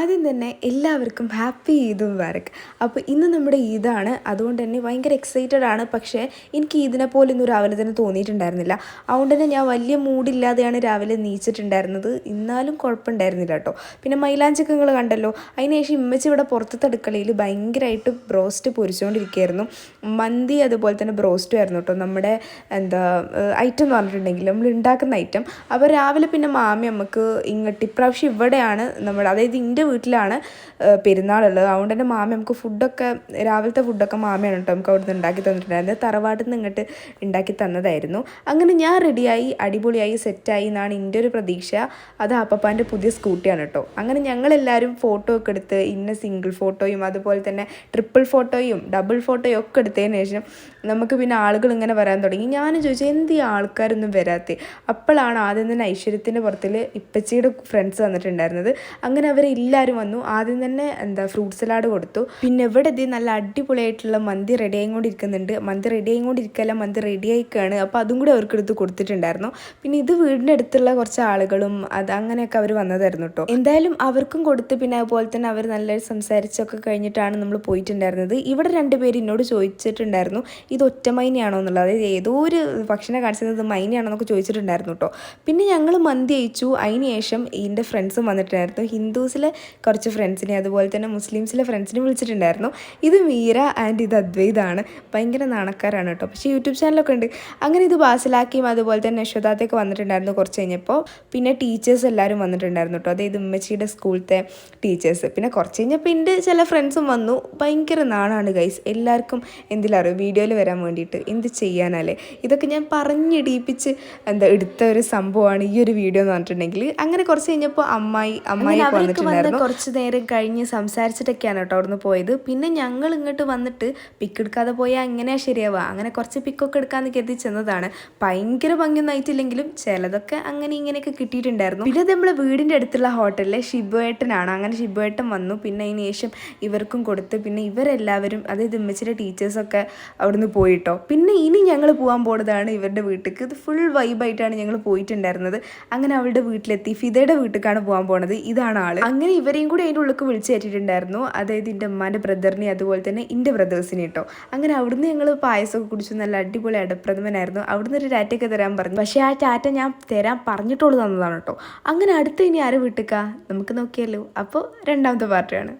ആദ്യം തന്നെ എല്ലാവർക്കും ഹാപ്പി ഈദ് മുബാറക്. അപ്പോൾ ഇന്ന് നമ്മുടെ ഈദാണ്, അതുകൊണ്ട് തന്നെ ഭയങ്കര എക്സൈറ്റഡ് ആണ്. പക്ഷേ എനിക്ക് ഈദിനെ പോലെ ഇന്ന് രാവിലെ തന്നെ തോന്നിയിട്ടുണ്ടായിരുന്നില്ല. അതുകൊണ്ട് തന്നെ ഞാൻ വലിയ മൂഡില്ലാതെയാണ് രാവിലെ നീച്ചിട്ടുണ്ടായിരുന്നത്. എന്നാലും കുഴപ്പമുണ്ടായിരുന്നില്ല കേട്ടോ. പിന്നെ മൈലാഞ്ചൊക്കെ നിങ്ങൾ കണ്ടല്ലോ. അതിനുശേഷം ഇമ്മച്ചി ഇവിടെ പുറത്തത്തെ അടുക്കളയിൽ ഭയങ്കരമായിട്ട് ബ്രോസ്റ്റ് പൊരിച്ചുകൊണ്ടിരിക്കുകയായിരുന്നു. മന്തി അതുപോലെ തന്നെ ബ്രോസ്റ്റും ആയിരുന്നു കേട്ടോ നമ്മുടെ ഐറ്റം എന്ന് പറഞ്ഞിട്ടുണ്ടെങ്കിൽ നമ്മൾ ഉണ്ടാക്കുന്ന ഐറ്റം. അപ്പോൾ രാവിലെ പിന്നെ മാമി നമുക്ക് ഇങ്ങോട്ട് ഇപ്രാവശ്യം ഇവിടെയാണ് അതായത് എൻ്റെ വീട്ടിലാണ് പെരുന്നാളുള്ളത്. അതുകൊണ്ട് തന്നെ മാമി നമുക്ക് ഫുഡൊക്കെ രാവിലത്തെ ഫുഡൊക്കെ മാമിയാണ് കേട്ടോ നമുക്ക് അവിടെ നിന്ന് ഉണ്ടാക്കി തന്നിട്ടുണ്ടായിരുന്നത്. തറവാട്ടിൽ നിന്ന് ഇങ്ങോട്ട് ഉണ്ടാക്കി തന്നതായിരുന്നു. അങ്ങനെ ഞാൻ റെഡിയായി അടിപൊളിയായി സെറ്റായി എന്നാണ് എൻ്റെ ഒരു പ്രതീക്ഷ. അത് അപ്പപ്പാൻ്റെ പുതിയ സ്കൂട്ടിയാണ് കേട്ടോ. അങ്ങനെ ഞങ്ങളെല്ലാവരും ഫോട്ടോ ഒക്കെ എടുത്ത് സിംഗിൾ ഫോട്ടോയും അതുപോലെ തന്നെ ട്രിപ്പിൾ ഫോട്ടോയും ഡബിൾ ഫോട്ടോയും ഒക്കെ എടുത്തതിന് ശേഷം നമുക്ക് പിന്നെ ആളുകൾ ഇങ്ങനെ വരാൻ തുടങ്ങി. ഞാൻ ചോദിച്ചു എന്ത് ഈ ആൾക്കാരൊന്നും വരാത്തേ. അപ്പോഴാണ് ആദ്യം തന്നെ ഐശ്വര്യത്തിൻ്റെ പുറത്തിൽ ഇപ്പച്ചിയുടെ ഫ്രണ്ട്സ് വന്നിട്ടുണ്ടായിരുന്നത്. അങ്ങനെ അവരെല്ലാവരും വന്നു. ആദ്യം തന്നെ ഫ്രൂട്ട് സലാഡ് കൊടുത്തു. പിന്നെ ഇവിടെ നല്ല അടിപൊളിയായിട്ടുള്ള മന്തി റെഡി ആയിക്കൊണ്ടിരിക്കുന്നുണ്ട്. മന്തി റെഡിയായിക്കാണ്. അപ്പോൾ അതും കൂടി അവർക്ക് എടുത്ത് കൊടുത്തിട്ടുണ്ടായിരുന്നു. പിന്നെ ഇത് വീടിൻ്റെ അടുത്തുള്ള കുറച്ച് ആളുകളും അങ്ങനെയൊക്കെ അവർ വന്നതായിരുന്നു കേട്ടോ. എന്തായാലും അവർക്കും കൊടുത്ത് പിന്നെ അതുപോലെ തന്നെ അവർ നല്ല സംസാരിച്ചൊക്കെ കഴിഞ്ഞിട്ടാണ് നമ്മൾ പോയിട്ടുണ്ടായിരുന്നത്. ഇവിടെ രണ്ടുപേരും എന്നോട് ചോദിച്ചിട്ടുണ്ടായിരുന്നു ഇത് ഒറ്റ മൈനയാണോ എന്നുള്ളത്, അതായത് ഏതോ ഒരു ഭക്ഷണം കാണിച്ചത് മൈനയാണോ എന്നൊക്കെ ചോദിച്ചിട്ടുണ്ടായിരുന്നു കേട്ടോ. പിന്നെ ഞങ്ങൾ മന്തി അയച്ചു. അതിന് ശേഷം ഇതിൻ്റെ ഫ്രണ്ട്സും വന്നിട്ടുണ്ടായിരുന്നു. ഹിന്ദുസിലെ കുറച്ച് ഫ്രണ്ട്സിനെ അതുപോലെ തന്നെ മുസ്ലിംസിലെ ഫ്രണ്ട്സിനെ വിളിച്ചിട്ടുണ്ടായിരുന്നു. ഇത് മീര ആൻഡ് ഇത് അദ്വൈതാണ്. ഭയങ്കര നാണക്കാരാണ് കേട്ടോ. പക്ഷേ യൂട്യൂബ് ചാനലൊക്കെ ഉണ്ട്. അങ്ങനെ ഇത് ബാസിലാക്കിയും അതുപോലെ തന്നെ യശോദാത്തൊക്കെ വന്നിട്ടുണ്ടായിരുന്നു കുറച്ച് കഴിഞ്ഞപ്പോൾ. പിന്നെ ടീച്ചേഴ്സ് എല്ലാവരും വന്നിട്ടുണ്ടായിരുന്നു കേട്ടോ. അതായത് ഉമ്മച്ചിയുടെ സ്കൂളത്തെ ടീച്ചേഴ്സ്. പിന്നെ കുറച്ച് കഴിഞ്ഞപ്പോൾ എൻ്റെ ചില ഫ്രണ്ട്സും വന്നു. ഭയങ്കര നാണാണ് ഗൈസ് എല്ലാവർക്കും. എന്തിലറിയോ വീഡിയോയിൽ വരാൻ വേണ്ടിയിട്ട് എന്ത് ചെയ്യാനല്ലേ. ഇതൊക്കെ ഞാൻ പറഞ്ഞിടിപ്പിച്ച് എടുത്ത ഒരു സംഭവമാണ് ഈ ഒരു വീഡിയോ എന്ന് പറഞ്ഞിട്ടുണ്ടെങ്കിൽ. അങ്ങനെ കുറച്ച് കഴിഞ്ഞപ്പോൾ അമ്മായി വന്നിട്ടുണ്ടായിരുന്നു. കുറച്ച് നേരം കഴിഞ്ഞ് സംസാരിച്ചിട്ടൊക്കെയാണ് കേട്ടോ അവിടുന്ന് പോയത്. പിന്നെ ഞങ്ങൾ ഇങ്ങോട്ട് വന്നിട്ട് പിക്ക് എടുക്കാതെ പോയാൽ എങ്ങനെയാണ് ശരിയാവുക. അങ്ങനെ കുറച്ച് പിക്കൊക്കെ എടുക്കാമെന്ന് കരുതി ചെന്നതാണ്. ഭയങ്കര ഭംഗിയൊന്നും ആയിട്ടില്ലെങ്കിലും ചിലതൊക്കെ അങ്ങനെ ഇങ്ങനെയൊക്കെ കിട്ടിയിട്ടുണ്ടായിരുന്നു. പിന്നെ നമ്മളെ വീടിൻ്റെ അടുത്തുള്ള ഹോട്ടലിലെ ഷിബുവേട്ടനാണ്. അങ്ങനെ ഷിബുവേട്ടൻ വന്നു. പിന്നെ അതിന് ശേഷം ഇവർക്കും കൊടുത്ത് പിന്നെ ഇവരെല്ലാവരും അതായത് ഉമ്മച്ചിയുടെ ടീച്ചേഴ്സൊക്കെ അവിടുന്ന് പോയിട്ടോ. പിന്നെ ഇനി ഞങ്ങൾ പോകാൻ പോകുന്നതാണ് ഇവരുടെ വീട്ടിലേക്ക്. ഇത് ഫുൾ വൈബായിട്ടാണ് ഞങ്ങൾ പോയിട്ടുണ്ടായിരുന്നത്. അങ്ങനെ അവളുടെ വീട്ടിലെത്തി. ഫിദയുടെ വീട്ടിലേക്കാണ് പോകാൻ പോണത്. ഇതാണ് ആള്. അങ്ങനെ ഇവരെയും കൂടി അതിൻ്റെ ഉള്ളിലേക്ക് വിളിച്ചു കയറ്റിയിട്ടുണ്ടായിരുന്നു. അതായത് എൻ്റെ അമ്മാൻ്റെ ബ്രദറിനെ അതുപോലെ തന്നെ എൻ്റെ ബ്രദേഴ്സിനെ കേട്ടോ. അങ്ങനെ അവിടുന്ന് ഞങ്ങൾ പായസമൊക്കെ കുടിച്ചു. നല്ല അടിപൊളി അടപ്രഥമനായിരുന്നു. അവിടുന്ന് ഒരു ടാറ്റയൊക്കെ തരാൻ പറഞ്ഞു. പക്ഷേ ആ ടാറ്റ ഞാൻ തരാൻ പറഞ്ഞിട്ടുള്ളൂ തന്നതാണ് കേട്ടോ. അങ്ങനെ അടുത്ത് ഇനി ആരെ വീട്ടിലേക്കാ നമുക്ക് നോക്കിയല്ലോ. അപ്പോൾ രണ്ടാമത്തെ പാർട്ടിയാണ്.